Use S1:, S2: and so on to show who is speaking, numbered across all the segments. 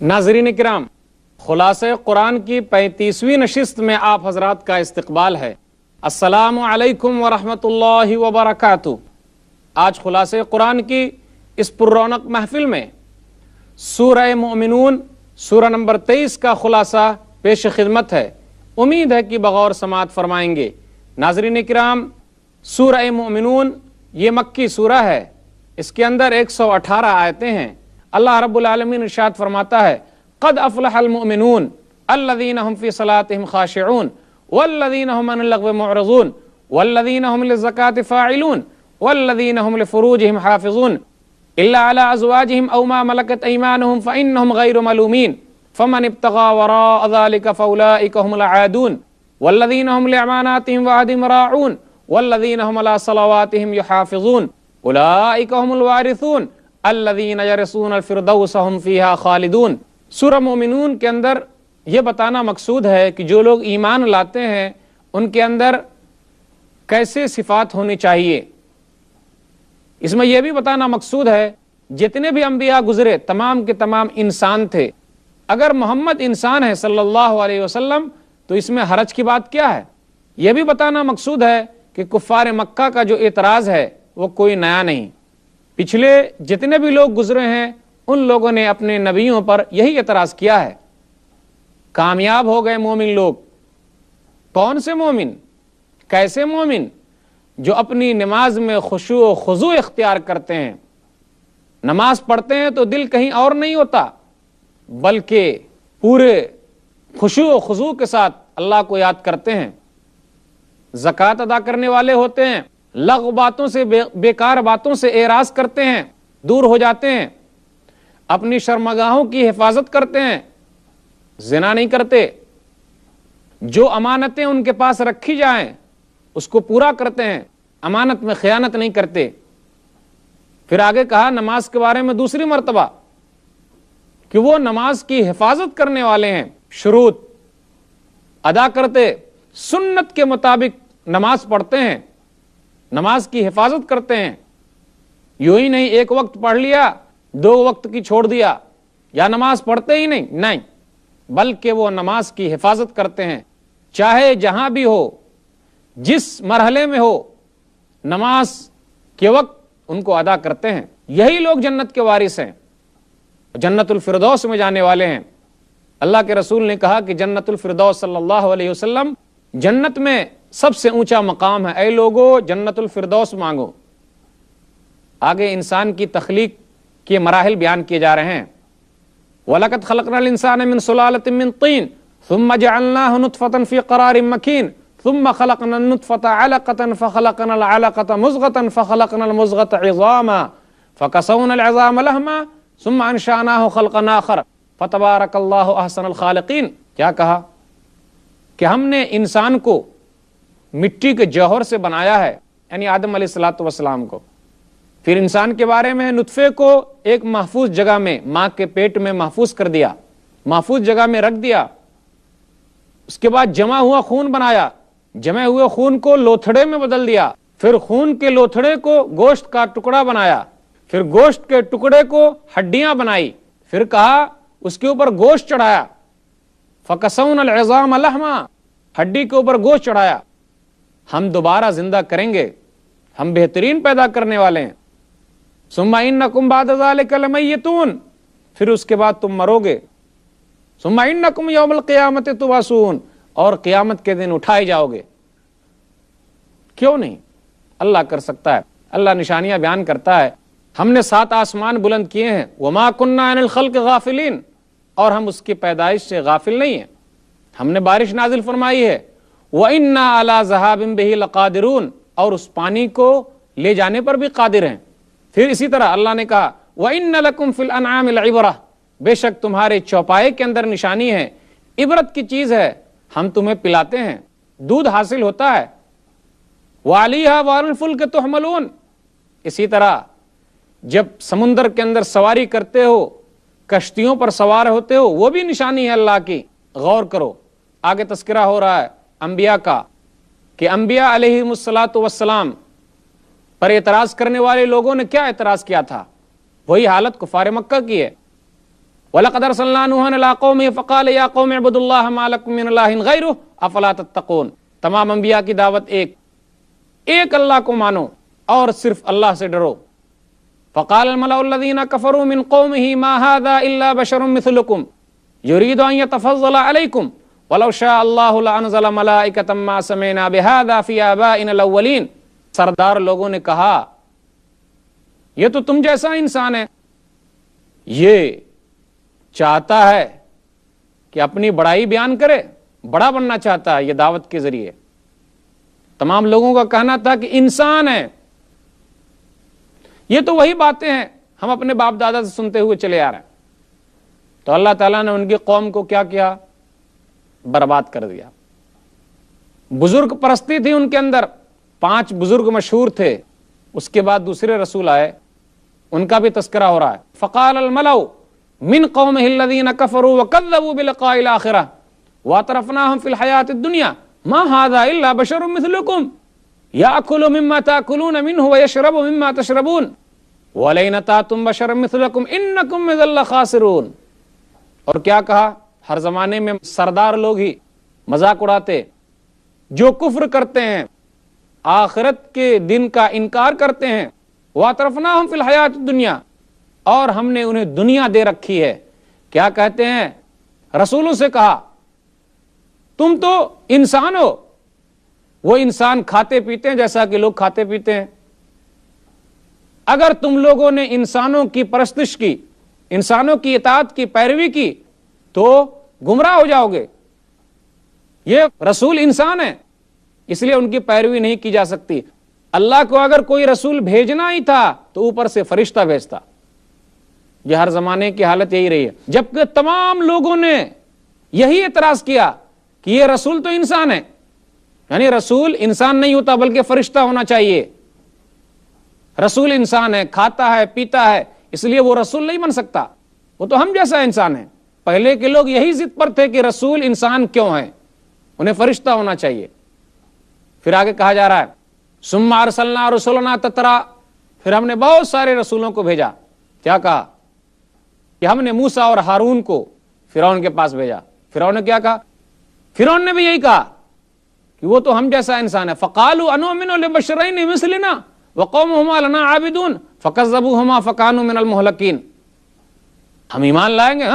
S1: ناظرین کرام، خلاصہ قرآن کی 35ویں نشست میں آپ حضرات کا استقبال ہے۔ السلام علیکم ورحمۃ اللہ وبرکاتہ۔ آج خلاصہ قرآن کی اس پر رونق محفل میں سورہ مومنون سورہ نمبر 23 کا خلاصہ پیش خدمت ہے۔ امید ہے کہ بغور سماعت فرمائیں گے۔ ناظرین کرام، سورہ مومنون یہ مکی سورہ ہے، اس کے اندر 118 آیتیں ہیں۔ اللہ رب العالمین ارشاد فرماتا ہے، قد افلح المؤمنون الذین هم فی صلاتهم خاشعون والذین هم عن اللغو معرضون والذین هم للزکاة فاعلون والذین هم لفروجهم حافظون الا على ازواجهم او ما ملکت ایمانهم فانهم غیر ملومین فمن ابتغى وراء ذلك فاولئک هم العادون والذین هم لأماناتهم وعهدهم راعون والذین هم على صلواتهم يحافظون اولئک هم الوارثون الذین یرثون الفردوس هم فیہا خالدون۔ سورہ مومنون کے اندر یہ بتانا مقصود ہے کہ جو لوگ ایمان لاتے ہیں ان کے اندر کیسے صفات ہونی چاہیے۔ اس میں یہ بھی بتانا مقصود ہے جتنے بھی انبیاء گزرے تمام کے تمام انسان تھے۔ اگر محمد انسان ہے صلی اللہ علیہ وسلم تو اس میں حرج کی بات کیا ہے؟ یہ بھی بتانا مقصود ہے کہ کفار مکہ کا جو اعتراض ہے وہ کوئی نیا نہیں۔ پچھلے جتنے بھی لوگ گزرے ہیں ان لوگوں نے اپنے نبیوں پر یہی اعتراض کیا ہے۔ کامیاب ہو گئے مومن لوگ۔ کون سے مومن؟ کیسے مومن؟ جو اپنی نماز میں خشوع و خضوع اختیار کرتے ہیں۔ نماز پڑھتے ہیں تو دل کہیں اور نہیں ہوتا، بلکہ پورے خشوع و خضوع کے ساتھ اللہ کو یاد کرتے ہیں۔ زکوٰۃ ادا کرنے والے ہوتے ہیں، لغو باتوں سے بیکار باتوں سے اعراض کرتے ہیں، دور ہو جاتے ہیں، اپنی شرمگاہوں کی حفاظت کرتے ہیں، زنا نہیں کرتے، جو امانتیں ان کے پاس رکھی جائیں اس کو پورا کرتے ہیں، امانت میں خیانت نہیں کرتے۔ پھر آگے کہا نماز کے بارے میں دوسری مرتبہ کہ وہ نماز کی حفاظت کرنے والے ہیں، شروط ادا کرتے، سنت کے مطابق نماز پڑھتے ہیں، نماز کی حفاظت کرتے ہیں۔ یوں ہی نہیں ایک وقت پڑھ لیا، 2 وقت کی چھوڑ دیا، یا نماز پڑھتے ہی نہیں، بلکہ وہ نماز کی حفاظت کرتے ہیں، چاہے جہاں بھی ہو، جس مرحلے میں ہو، نماز کے وقت ان کو ادا کرتے ہیں۔ یہی لوگ جنت کے وارث ہیں، جنت الفردوس میں جانے والے ہیں۔ اللہ کے رسول نے کہا کہ جنت الفردوس صلی اللہ علیہ وسلم جنت میں سب سے اونچا مقام ہے، اے لوگو جنت الفردوس مانگو۔ آگے انسان کی تخلیق کے مراحل بیان کیے جا رہے ہیں۔ وَلَقَدْ خَلَقْنَا الْإِنسَانَ مِنْ صُلَالَةٍ مِّن طِينٍ ثُمَّ جَعَلْنَاهُ نُطْفَةً فِي قَرَارٍ مَّكِينٍ ثُمَّ خَلَقْنَا النُّطْفَةَ عَلَقَةً فَخَلَقْنَا الْعَلَقَةَ مُضْغَةً فَخَلَقْنَا الْمُضْغَةَ عِظَامًا فَكَسَوْنَا الْعِظَامَ لَحْمًا ثُمَّ أَنشَأْنَاهُ خَلْقًا آخَرَ فَتَبَارَكَ اللَّهُ أَحْسَنُ الْخَالِقِينَ۔ کیا کہا کہ ہم نے انسان کو مٹی کے جوہر سے بنایا ہے، یعنی آدم علیہ الصلوۃ والسلام کو۔ پھر انسان کے بارے میں نطفے کو ایک محفوظ جگہ میں ماں کے پیٹ میں محفوظ کر دیا، محفوظ جگہ میں رکھ دیا۔ اس کے بعد جمع ہوا خون بنایا، جمع ہوئے خون کو لوتھڑے میں بدل دیا، پھر خون کے لوتھڑے کو گوشت کا ٹکڑا بنایا، پھر گوشت کے ٹکڑے کو ہڈیاں بنائی، پھر کہا اس کے اوپر گوشت چڑھایا، فَكَسَوْنَا الْعِظَامَ لَحْمًا، ہڈی کے اوپر گوشت چڑھایا۔ ہم دوبارہ زندہ کریں گے، ہم بہترین پیدا کرنے والے ہیں۔ ثُمَّ إِنَّكُمْ بَعْدَ ذَلِكَ لَمَيِّتُونَ، پھر اس کے بعد تم مرو گے۔ ثُمَّ إِنَّكُمْ يَوْمَ الْقِيَامَةِ تُبْعَثُونَ، اور قیامت کے دن اٹھائے جاؤ گے۔ کیوں نہیں؟ اللہ کر سکتا ہے۔ اللہ نشانیاں بیان کرتا ہے، ہم نے 7 آسمان بلند کیے ہیں، وَمَا كُنَّا عَنِ الْخَلْقِ غَافِلِينَ، اور ہم اس کی پیدائش سے غافل نہیں ہیں۔ ہم نے بارش نازل فرمائی ہے، وَإِنَّا عَلَىٰ ذَهَابٍ بِهِ لَقَادِرُونَ، اور اس پانی کو لے جانے پر بھی قادر ہیں۔ پھر اسی طرح اللہ نے کہا وَإِنَّ لَكُمْ فِي الْأَنْعَامِ لَعِبْرَةً، بے شک تمہارے چوپائے کے اندر نشانی ہے، عبرت کی چیز ہے، ہم تمہیں پلاتے ہیں، دودھ حاصل ہوتا ہے۔ وَعَلَيْهَا وَعَلَى الْفُلْكِ تُحْمَلُونَ، اسی طرح جب سمندر کے اندر سواری کرتے ہو، کشتیوں پر سوار ہوتے ہو، وہ بھی نشانی ہے اللہ کی۔ غور کرو، آگے تذکرہ ہو رہا ہے انبیاء کا کہ انبیاء علیہم الصلاۃ والسلام پر اعتراض کرنے والے لوگوں نے کیا اعتراض کیا تھا؟ وہی حالت کفار مکہ کی ہے۔ وَلَقَدْ أَرْسَلْنَا نُوحًا إِلَىٰ قَوْمِهِ فَقَالَ يَا قَوْمِ اعْبُدُوا اللَّهَ مَا لَكُم مِّنْ إِلَٰهٍ غَيْرُهُ أَفَلَا تَتَّقُونَ۔ تمام انبیاء کی دعوت ایک اللہ کو مانو اور صرف اللہ سے ڈرو۔ فَقَالَ الْمَلَأُ الَّذِينَ كَفَرُوا مِنْ قَوْمِهِ مَا هَٰذَا إِلَّا بَشَرٌ مِّثْلُكُمْ يُرِيدُ أَن يَتَفَضَّلَ عَلَيْكُمْ وَلَوْ شَاءَ اللَّهُ لَأَنزَلَ مَلَائِكَةً مَّا سَمِعْنَا بِهَٰذَا فِي آبَائِنَا الْأَوَّلِينَ۔ سردار لوگوں نے کہا یہ تو تم جیسا انسان ہے، یہ چاہتا ہے کہ اپنی بڑائی بیان کرے، بڑا بننا چاہتا ہے یہ دعوت کے ذریعے۔ تمام لوگوں کا کہنا تھا کہ انسان ہے، یہ تو وہی باتیں ہیں ہم اپنے باپ دادا سے سنتے ہوئے چلے آ رہے ہیں۔ تو اللہ تعالیٰ نے ان کی قوم کو کیا کیا؟ برباد کر دیا۔ بزرگ پرستی تھی ان کے اندر، 5 بزرگ مشہور تھے، اس کے بعد دوسرے رسول آئے، ان کا بھی تذکرہ ہو رہا ہے۔ فقال الملأ من قومه الذين كفروا وكذبوا بلقاء الآخرة واترفناهم في الحياة الدنيا ما هذا إلا بشر مثلكم يأكل مما تأكلون منه ويشرب مما تشربون ولئن أتاكم بشر مثلكم إنكم إذا لخاسرون۔ اور کیا کہا؟ ہر زمانے میں سردار لوگ ہی مذاق اڑاتے، جو کفر کرتے ہیں، آخرت کے دن کا انکار کرتے ہیں، واترفناهم في الحياة الدنيا، اور ہم نے انہیں دنیا دے رکھی ہے۔ کیا کہتے ہیں؟ رسولوں سے کہا تم تو انسان ہو، وہ انسان کھاتے پیتے ہیں جیسا کہ لوگ کھاتے پیتے ہیں۔ اگر تم لوگوں نے انسانوں کی پرستش کی، انسانوں کی اطاعت کی، پیروی کی، تو گمراہ ہو جاؤ گے۔ یہ رسول انسان ہے، اس لیے ان کی پیروی نہیں کی جا سکتی۔ اللہ کو اگر کوئی رسول بھیجنا ہی تھا تو اوپر سے فرشتہ بھیجتا۔ یہ ہر زمانے کی حالت یہی رہی ہے، جبکہ تمام لوگوں نے یہی اعتراض کیا کہ یہ رسول تو انسان ہے، یعنی رسول انسان نہیں ہوتا بلکہ فرشتہ ہونا چاہیے۔ رسول انسان ہے، کھاتا ہے، پیتا ہے، اس لیے وہ رسول نہیں بن سکتا، وہ تو ہم جیسا انسان ہے۔ پہلے کے لوگ یہی ضد پر تھے کہ رسول انسان کیوں ہے، انہیں فرشتہ ہونا چاہیے۔ پھر آگے کہا جا رہا ہے ثم ارسلنا رسلنا تترا، پھر ہم نے بہت سارے رسولوں کو بھیجا۔ کیا کہا؟ کہ ہم نے موسیٰ اور ہارون کو فرعون کے پاس بھیجا۔ فرعون نے کیا کہا؟ فرعون نے بھی یہی کہا کہ وہ تو ہم جیسا انسان ہے۔ فقالوا انؤمن لبشرین مثلنا وقومهما لنا عابدون فكذبوهما فكانوا من المهلكين۔ ہم ایمان لائیں گے،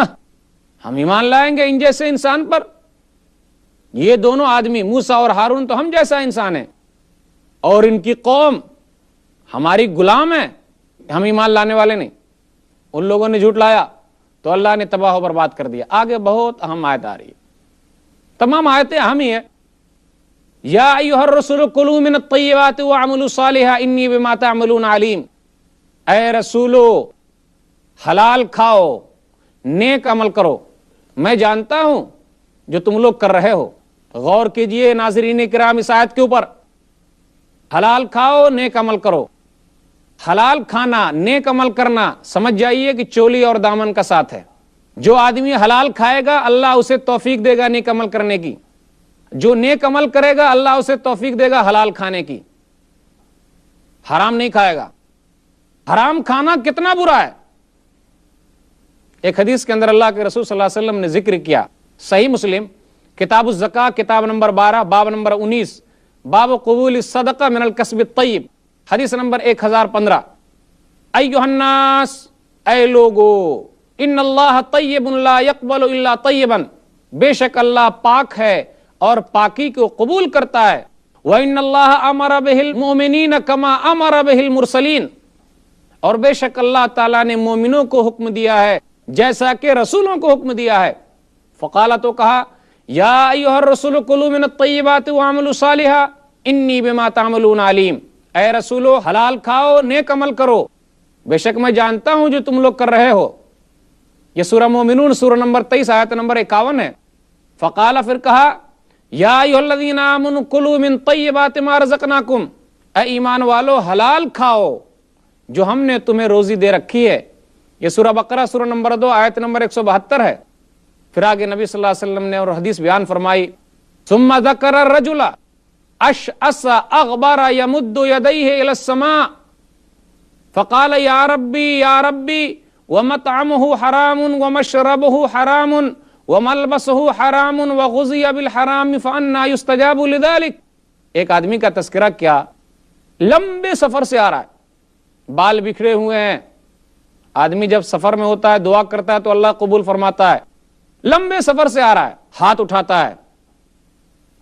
S1: ہم ایمان لائیں گے ان جیسے انسان پر۔ یہ دونوں آدمی موسیٰ اور ہارون تو ہم جیسا انسان ہے، اور ان کی قوم ہماری غلام ہے، ہم ایمان لانے والے نہیں۔ ان لوگوں نے جھوٹ لایا تو اللہ نے تباہ و برباد کر دیا۔ آگے بہت اہم آیت آ رہی ہے، تمام آیتیں اہم ہی ہیں۔ یا ایھا الرسول کلوا من الطیبات واعملوا صالحا انی بما تعملون علیم۔ اے رسولو، حلال کھاؤ، نیک عمل کرو، میں جانتا ہوں جو تم لوگ کر رہے ہو۔ غور کیجئے ناظرین کرام اس آیت کے اوپر، حلال کھاؤ، نیک عمل کرو۔ حلال کھانا، نیک عمل کرنا، سمجھ جائیے کہ چولی اور دامن کا ساتھ ہے۔ جو آدمی حلال کھائے گا اللہ اسے توفیق دے گا نیک عمل کرنے کی، جو نیک عمل کرے گا اللہ اسے توفیق دے گا حلال کھانے کی۔ حرام نہیں کھائے گا۔ حرام کھانا کتنا برا ہے۔ ایک حدیث کے اندر اللہ کے رسول صلی اللہ علیہ وسلم نے ذکر کیا، صحیح مسلم کتاب الزکاة کتاب نمبر 12 باب نمبر 19، باب قبول الصدقہ من الکسب الطیب، حدیث نمبر 1015۔ ایھا الناس، اے لوگو، ان اللہ طیب لا یقبل الا طیبا، بے شک اللہ پاک ہے اور پاکی کو قبول کرتا ہے۔ وان اللہ امر بہ المؤمنین کما امر بہ المرسلین، اور بے شک اللہ تعالیٰ نے مومنوں کو حکم دیا ہے جیسا کہ رسولوں کو حکم دیا ہے۔ فقال، تو کہا، یا ایھا الرسول کلوا من الطیبات واعملوا صالحا انی بما تعملون علیم۔ اے رسولو، حلال کھاؤ، نیک عمل کرو، بے شک میں جانتا ہوں جو تم لوگ کر رہے ہو۔ یہ سورہ مومنون سورہ نمبر 23 آیت نمبر 51 ہے۔ فقال، پھر کہا، یا ایھا الذین آمنوا کلوا من طیبات ما رزقناکم، اے ایمان والو حلال کھاؤ جو ہم نے تمہیں روزی دے رکھی ہے۔ یہ سورہ بقرہ سورہ نمبر 2 آیت نمبر 172 ہے۔ پھر آگے نبی صلی اللہ علیہ وسلم نے اور حدیث بیان فرمائی، ثم ذکر الرجل اشعث اغبر يمد يديه الى السماء فقال یا ربی یا ربی ومطعمه حرام ومشربه حرام وملبسه حرام وغذي بالحرام فأنى يستجاب لذلك. ایک آدمی کا تذکرہ کیا، لمبے سفر سے آ رہا ہے، بال بکھرے ہوئے ہیں. آدمی جب سفر میں ہوتا ہے دعا کرتا ہے تو اللہ قبول فرماتا ہے. لمبے سفر سے آ رہا ہے، ہاتھ اٹھاتا ہے،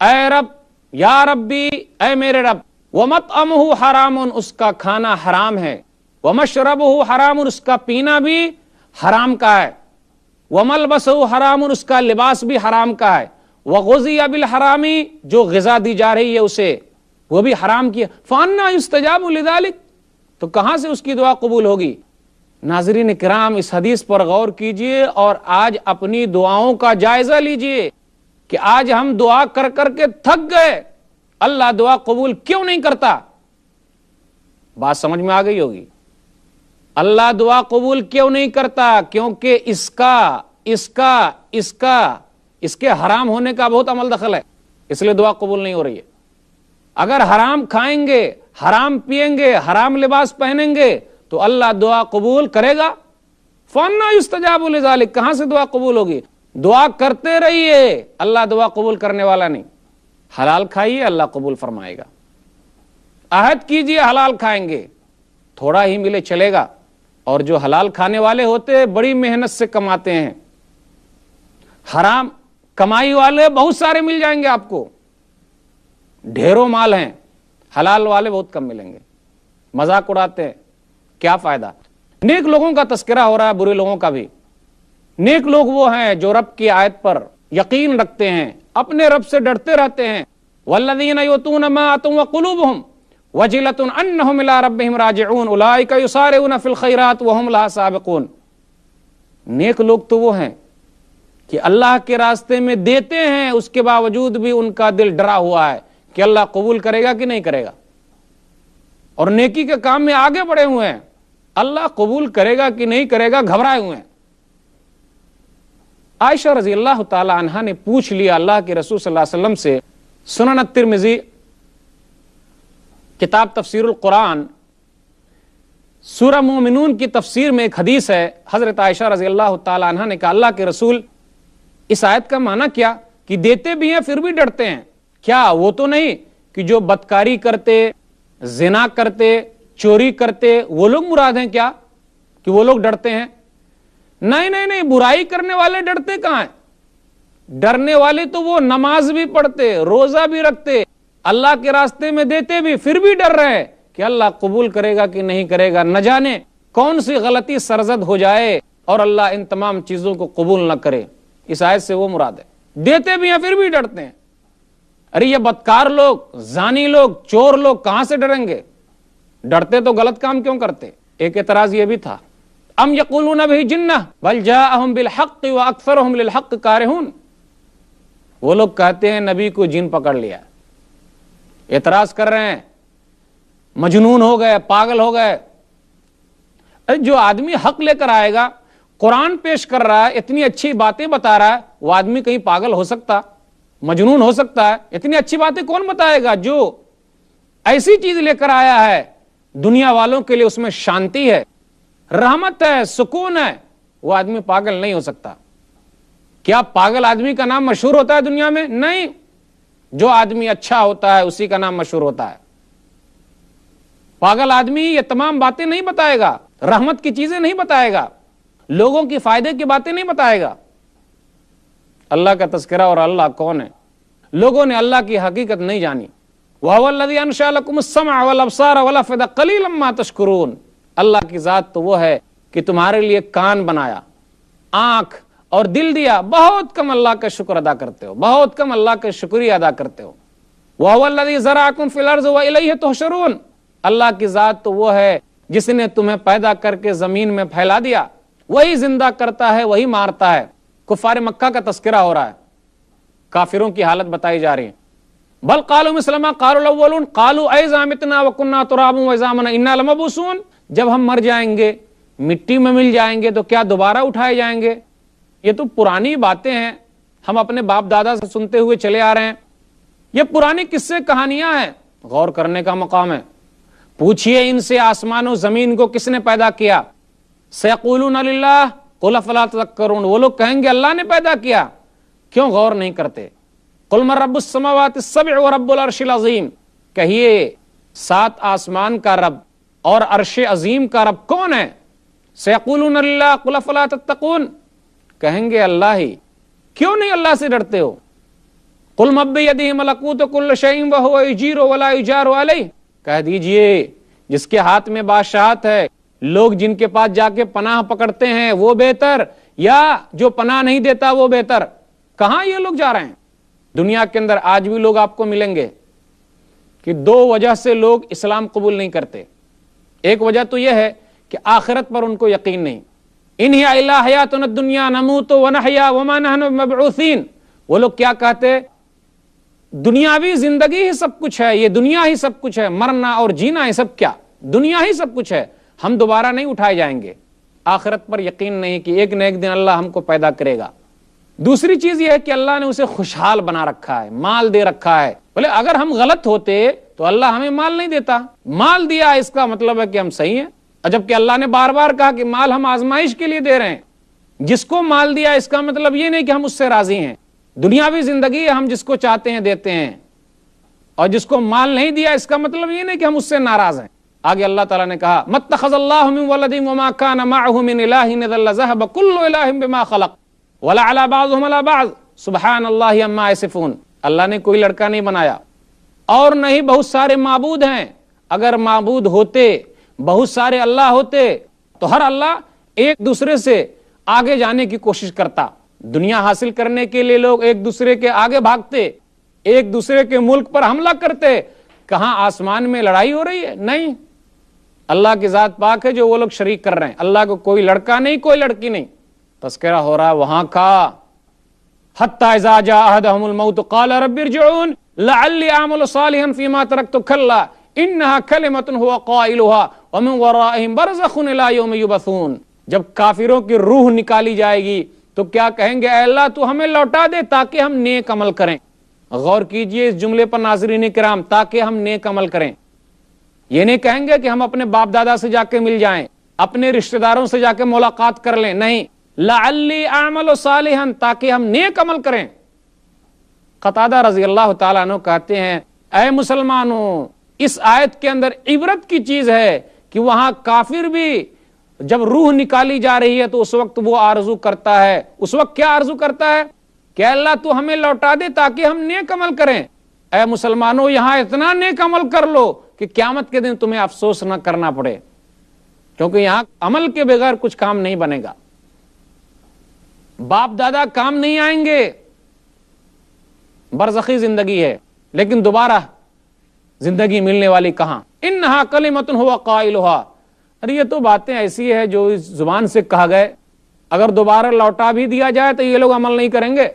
S1: اے رب، یا ربی، اے میرے رب. ومطعمه حرام، اس کا کھانا حرام ہے. ومشربه حرام، اس کا پینا بھی حرام کا ہے. وملبسه حرام، اس کا لباس بھی حرام کا ہے. وغذی بالحرام، جو غذا دی جا رہی ہے اسے وہ بھی حرام کی ہے. فأنى يستجاب لذلك، تو کہاں سے اس کی دعا قبول ہوگی؟ ناظرین کرام، اس حدیث پر غور کیجئے اور آج اپنی دعاؤں کا جائزہ لیجئے کہ آج ہم دعا کر کر کے تھک گئے، اللہ دعا قبول کیوں نہیں کرتا؟ بات سمجھ میں آ گئی ہوگی. اللہ دعا قبول کیوں نہیں کرتا؟ کیونکہ اس کے حرام ہونے کا بہت عمل دخل ہے، اس لیے دعا قبول نہیں ہو رہی ہے. اگر حرام کھائیں گے، حرام پیئیں گے، حرام لباس پہنیں گے تو اللہ دعا قبول کرے گا؟ فأنى يستجاب لذلك، کہاں سے دعا قبول ہوگی؟ دعا کرتے رہیے، اللہ دعا قبول کرنے والا نہیں. حلال کھائیے، اللہ قبول فرمائے گا. عہد کیجئے حلال کھائیں گے، تھوڑا ہی ملے چلے گا. اور جو حلال کھانے والے ہوتے ہیں بڑی محنت سے کماتے ہیں. حرام کمائی والے بہت سارے مل جائیں گے آپ کو، ڈھیروں مال ہیں. حلال والے بہت کم ملیں گے، مذاق اڑاتے ہیں، کیا فائدہ؟ نیک لوگوں کا تذکرہ ہو رہا ہے، برے لوگوں کا بھی. نیک لوگ وہ ہیں جو رب کی آیت پر یقین رکھتے ہیں، اپنے رب سے ڈرتے رہتے ہیں. والذین یؤتون ما آتوا وقلوبہم وجلۃ انہم الی ربہم راجعون اولئک یسارعون فی الخیرات وہم لہا سابقون. نیک لوگ تو وہ ہیں کہ اللہ کے راستے میں دیتے ہیں، اس کے باوجود بھی ان کا دل ڈرا ہوا ہے کہ اللہ قبول کرے گا کہ نہیں کرے گا، اور نیکی کے کام میں آگے بڑھے ہوئے ہیں. اللہ قبول کرے گا کہ نہیں کرے گا گھبرائے ہوئے ہیں. عائشہ رضی اللہ تعالی عنہا نے پوچھ لیا اللہ کے رسول صلی اللہ علیہ وسلم سے. سنن الترمذی کتاب تفسیر القرآن سورہ مومنون کی تفسیر میں ایک حدیث ہے. حضرت عائشہ رضی اللہ تعالی عنہا نے کہا اللہ کے رسول، اس آیت کا معنی کیا کہ دیتے بھی ہیں پھر بھی ڈرتے ہیں؟ کیا وہ تو نہیں کہ جو بدکاری کرتے، زنا کرتے، چوری کرتے وہ لوگ مراد ہیں کیا کہ وہ لوگ ڈرتے ہیں؟ نہیں، برائی کرنے والے ڈرتے کہاں ہیں؟ ڈرنے والے تو وہ نماز بھی پڑھتے، روزہ بھی رکھتے، اللہ کے راستے میں دیتے بھی، پھر بھی ڈر رہے ہیں کہ اللہ قبول کرے گا کہ نہیں کرے گا. نہ جانے کون سی غلطی سرزد ہو جائے اور اللہ ان تمام چیزوں کو قبول نہ کرے. اس آیت سے وہ مراد ہے. دیتے بھی ہیں پھر بھی ڈرتے ہیں. ارے یہ بدکار لوگ، زانی لوگ، چور لوگ کہاں سے ڈریں گے؟ ڈرتے تو غلط کام کیوں کرتے؟ ایک اعتراض یہ بھی تھا، ام یقولون بہ جنہ بل جاءہم بالحق واکثرہم للحق کارہون. وہ لوگ کہتے ہیں نبی کو جن پکڑ لیا. اعتراض کر رہے ہیں مجنون ہو گئے، پاگل ہو گئے. جو آدمی حق لے کر آئے گا، قرآن پیش کر رہا ہے، اتنی اچھی باتیں بتا رہا ہے، وہ آدمی کہیں پاگل ہو سکتا، مجنون ہو سکتا ہے؟ اتنی اچھی باتیں کون بتائے گا؟ جو ایسی چیز لے کر آیا ہے دنیا والوں کے لیے، اس میں شانتی ہے، رحمت ہے، سکون ہے، وہ آدمی پاگل نہیں ہو سکتا. کیا پاگل آدمی کا نام مشہور ہوتا ہے دنیا میں؟ نہیں. جو آدمی اچھا ہوتا ہے اسی کا نام مشہور ہوتا ہے. پاگل آدمی یہ تمام باتیں نہیں بتائے گا، رحمت کی چیزیں نہیں بتائے گا، لوگوں کی فائدے کی باتیں نہیں بتائے گا. اللہ کا تذکرہ اور اللہ کون ہے؟ لوگوں نے اللہ کی حقیقت نہیں جانی. وَهُوَ الَّذِي أَنشَأَ لَكُمُ السَّمْعَ وَالْأَبْصَارَ وَالْأَفْئِدَةَ قَلِيلًا مَا تَشْكُرُونَ. اللہ کی ذات تو وہ ہے کہ تمہارے لیے کان بنایا، آنکھ اور دل دیا، بہت کم اللہ کا شکر ادا کرتے ہو، بہت کم اللہ کا شکریہ ادا کرتے ہو. وَهُوَ الَّذِي زَرَعَكُمْ فِي الْأَرْضِ وَإِلَيْهِ تُحْشَرُونَ. اللہ کی ذات تو وہ ہے جس نے تمہیں پیدا کر کے زمین میں پھیلا دیا، وہی زندہ کرتا ہے، وہی مارتا ہے. کفار مکہ کا تذکرہ ہو رہا ہے، کافروں کی حالت بتائی جا رہی ہے. بل قالوا مثل ما قال الاولون قالوا اذا متنا وكنا ترابا وعظاما انا لمبعوثون. جب ہم مر جائیں گے، مٹی میں مل جائیں گے تو کیا دوبارہ اٹھائے جائیں گے؟ یہ تو پرانی باتیں ہیں، ہم اپنے باپ دادا سے سنتے ہوئے چلے آ رہے ہیں. یہ پرانی قصے کہانیاں ہیں، غور کرنے کا مقام ہے. پوچھئے ان سے آسمان و زمین کو کس نے پیدا کیا؟ سیقولون للہ قل افلا تذکرون، وہ لوگ کہیں گے اللہ نے پیدا کیا، کیوں غور نہیں کرتے؟ قل من رب السماوات السبع ورب العرش العظیم، کہیے 7 آسمان کا رب اور عرش عظیم کا رب کون ہے؟ سیقولون للہ قل افلا تتقون، کہیں گے اللہ ہی، کیوں نہیں اللہ سے ڈرتے ہو؟ قل من بیدہ ملکوت کل شیء وہو یجیر ولا یجار علیہ، کہہ دیجئے جس کے ہاتھ میں بادشاہت ہے، لوگ جن کے پاس جا کے پناہ پکڑتے ہیں وہ بہتر یا جو پناہ نہیں دیتا وہ بہتر؟ کہاں یہ لوگ جا رہے ہیں؟ دنیا کے اندر آج بھی لوگ آپ کو ملیں گے کہ 2 وجہ سے لوگ اسلام قبول نہیں کرتے۔ ایک وجہ تو یہ ہے کہ آخرت پر ان کو یقین نہیں، ان ہی الا حیاتنا الدنیا نموت ونحیا وما نحن بمبعوثین، وہ لوگ کیا کہتے؟ دنیاوی زندگی ہی سب کچھ ہے، یہ دنیا ہی سب کچھ ہے، مرنا اور جینا یہ سب کیا، دنیا ہی سب کچھ ہے، ہم دوبارہ نہیں اٹھائے جائیں گے۔ آخرت پر یقین نہیں کہ ایک نہ ایک دن اللہ ہم کو پیدا کرے گا۔ دوسری چیز یہ ہے کہ اللہ نے اسے خوشحال بنا رکھا ہے، مال دے رکھا ہے، بولے اگر ہم غلط ہوتے تو اللہ ہمیں مال نہیں دیتا، مال دیا اس کا مطلب ہے کہ ہم صحیح ہیں، اور جبکہ اللہ نے بار بار کہا کہ مال ہم آزمائش کے لیے دے رہے ہیں۔ جس کو مال دیا اس کا مطلب یہ نہیں کہ ہم اس سے راضی ہیں، دنیاوی زندگی ہم جس کو چاہتے ہیں دیتے ہیں، اور جس کو مال نہیں دیا اس کا مطلب یہ نہیں کہ ہم اس سے ناراض ہیں۔ آگے اللہ تعالیٰ نے کہا مَتَّخَذَ اللَّهُ مِن وَلَدٍ وَمَا كَانَ مَعَهُ مِنْ إِلَٰهٍ إِذًا لَّذَهَبَ كُلُّ إِلَٰهٍ بِمَا خَلَقَ وَلَعَلَىٰ بَعْضُهُمْ عَلَىٰ بَعْضٍ سُبْحَانَ اللَّهِ عَمَّا يَصِفُونَ، اللہ نے کوئی لڑکا نہیں بنایا اور نہ ہی بہت سارے معبود ہیں، اگر معبود ہوتے، بہت سارے اللہ ہوتے تو ہر اللہ ایک دوسرے سے آگے جانے کی کوشش کرتا، دنیا حاصل کرنے کے لیے لوگ ایک دوسرے کے آگے بھاگتے، ایک دوسرے کے ملک پر حملہ کرتے۔ کہاں آسمان میں لڑائی ہو رہی ہے؟ نہیں، اللہ کی ذات پاک ہے جو وہ لوگ شریک کر رہے ہیں، اللہ کو کوئی لڑکا نہیں، کوئی لڑکی نہیں۔ تذکرہ ہو رہا وہاں کا حتی اذا جاء احدهم الموت قال رب ارجعون لعلی اعمل صالحا فيما تركت كلا انها كلمة هو قائلها ومن ورائهم برزخ الى يوم يبعثون، جب کافروں کی روح نکالی جائے گی تو کیا کہیں گے؟ اے اللہ تو ہمیں لوٹا دے تاکہ ہم نیک عمل کریں۔ غور کیجئے اس جملے پر ناظرین کرام، تاکہ ہم نیک عمل کریں، یہ نہیں کہیں گے کہ ہم اپنے باپ دادا سے جا کے مل جائیں، اپنے رشتہ داروں سے جا کے ملاقات کر لیں، نہیں، لعلی اعمل صالحا، تاکہ ہم نیک عمل کریں۔ قتادہ رضی اللہ تعالیٰ عنہ کہتے ہیں اے مسلمانوں، اس آیت کے اندر عبرت کی چیز ہے کہ وہاں کافر بھی جب روح نکالی جا رہی ہے تو اس وقت وہ آرزو کرتا ہے، اس وقت کیا آرزو کرتا ہے کہ اللہ تو ہمیں لوٹا دے تاکہ ہم نیک عمل کریں۔ اے مسلمانوں، یہاں اتنا نیک عمل کر لو کہ قیامت کے دن تمہیں افسوس نہ کرنا پڑے، کیونکہ یہاں عمل کے بغیر کچھ کام نہیں بنے گا، باپ دادا کام نہیں آئیں گے، برزخی زندگی ہے، لیکن دوبارہ زندگی ملنے والی کہاں؟ انہا کلمۃ ہوا قائلھا، ارے یہ تو باتیں ایسی ہے جو اس زبان سے کہا گئے، اگر دوبارہ لوٹا بھی دیا جائے تو یہ لوگ عمل نہیں کریں گے۔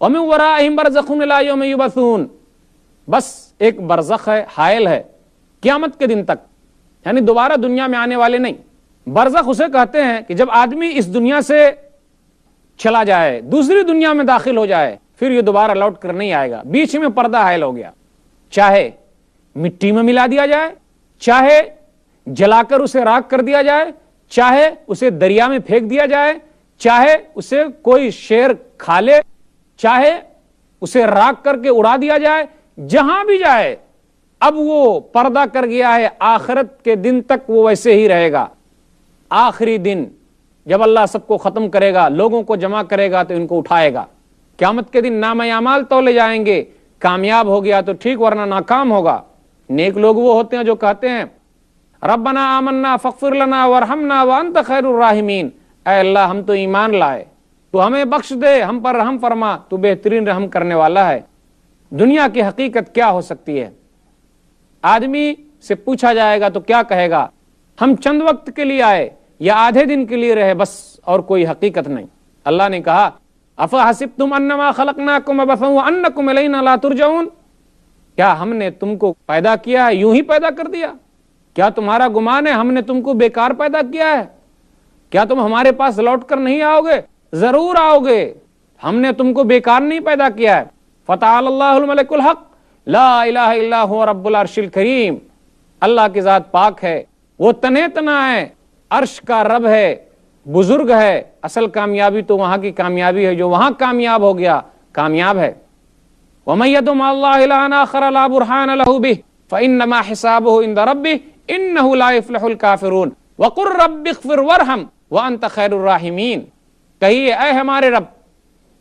S1: وَمِن وَرَائِهِمْ بَرْزَخٌ إِلَىٰ يَوْمِ يُبْعَثُونَ، بس ایک برزخ ہے، حائل ہے قیامت کے دن تک، یعنی دوبارہ دنیا میں آنے والے نہیں۔ برزخ اسے کہتے ہیں کہ جب آدمی اس دنیا سے چلا جائے، دوسری دنیا میں داخل ہو جائے، پھر یہ دوبارہ لوٹ کر نہیں آئے گا، بیچ میں پردہ حائل ہو گیا، چاہے مٹی میں ملا دیا جائے، چاہے جلا کر اسے راکھ کر دیا جائے، چاہے اسے دریا میں پھینک دیا جائے، چاہے اسے کوئی شیر کھا لے، چاہے اسے راکھ کر کے اڑا دیا جائے، جہاں بھی جائے اب وہ پردہ کر گیا ہے، آخرت کے دن تک وہ ویسے ہی رہے گا۔ آخری دن جب اللہ سب کو ختم کرے گا، لوگوں کو جمع کرے گا تو ان کو اٹھائے گا، قیامت کے دن نامہ اعمال تولے جائیں گے، کامیاب ہو گیا تو ٹھیک، ورنہ ناکام ہوگا۔ نیک لوگ وہ ہوتے ہیں جو کہتے ہیں ربنا آمنا فاغفر لنا وارحمنا وانت خیر الراحمین، اے اللہ ہم تو ایمان لائے، تو ہمیں بخش دے، ہم پر رحم فرما، تو بہترین رحم کرنے والا ہے۔ دنیا کی حقیقت کیا ہو سکتی ہے؟ آدمی سے پوچھا جائے گا تو کیا کہے گا؟ ہم چند وقت کے لیے آئے یا آدھے دن کے لیے رہے، بس، اور کوئی حقیقت نہیں۔ اللہ نے کہا افحسبتم انما خلقناکم عبثا وانکم الینا لا ترجعون، کیا ہم نے تم کو پیدا کیا ہے یوں ہی پیدا کر دیا؟ کیا تمہارا گمان ہے ہم نے تم کو بیکار پیدا کیا ہے؟ کیا تم ہمارے پاس لوٹ کر نہیں آؤ گے؟ ضرور آؤ گے، ہم نے تم کو بیکار نہیں پیدا کیا ہے۔ فتعالی اللہ الملک الحق لا الہ الا هو رب العرش الکریم، اللہ کی ذات پاک ہے، وہ تنہ تنہا ہے، عرش کا رب ہے، بزرگ ہے، اصل کامیابی تو وہاں کی کامیابی ہے، جو وہاں کامیاب ہو گیا کامیاب ہے۔ وَمَن يَدْعُ مَعَ اللَّهِ إِلَٰهًا آخَرَ لَا بُرْهَانَ لَهُ بِهِ فَإِنَّمَا حِسَابُهُ عِندَ رَبِّهِ إِنَّهُ لَا يُفْلِحُ الْكَافِرُونَ وَقُلْ رَبِّ اغْفِرْ وَارْحَمْ وَأَنْتَ خَيْرُ الرَّاحِمِينَ، کہیے اے ہمارے رب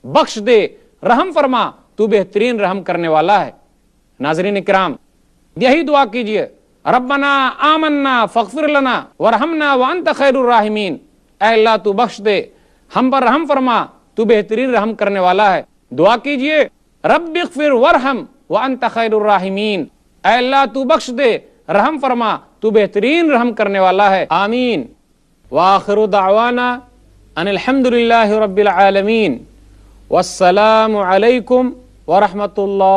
S1: بخش دے، رحم فرما، تو بہترین رحم کرنے والا ہے۔ ناظرین اکرام، یہی دعا کیجئے، ربنا آمنا فاغفر لنا وارحمنا وانت خیر الراحمین، اے اللہ تو بخش دے، ہم پر رحم فرما، تو بہترین رحم کرنے والا ہے۔ دعا کیجئے، رب اغفر وارحم وانت خیر الراحمین، اے اللہ تو بخش دے، رحم فرما، تو بہترین رحم کرنے والا ہے، آمین۔ وآخر دعوانا ان الحمدللہ رب العالمین، والسلام علیکم ورحمۃ اللہ۔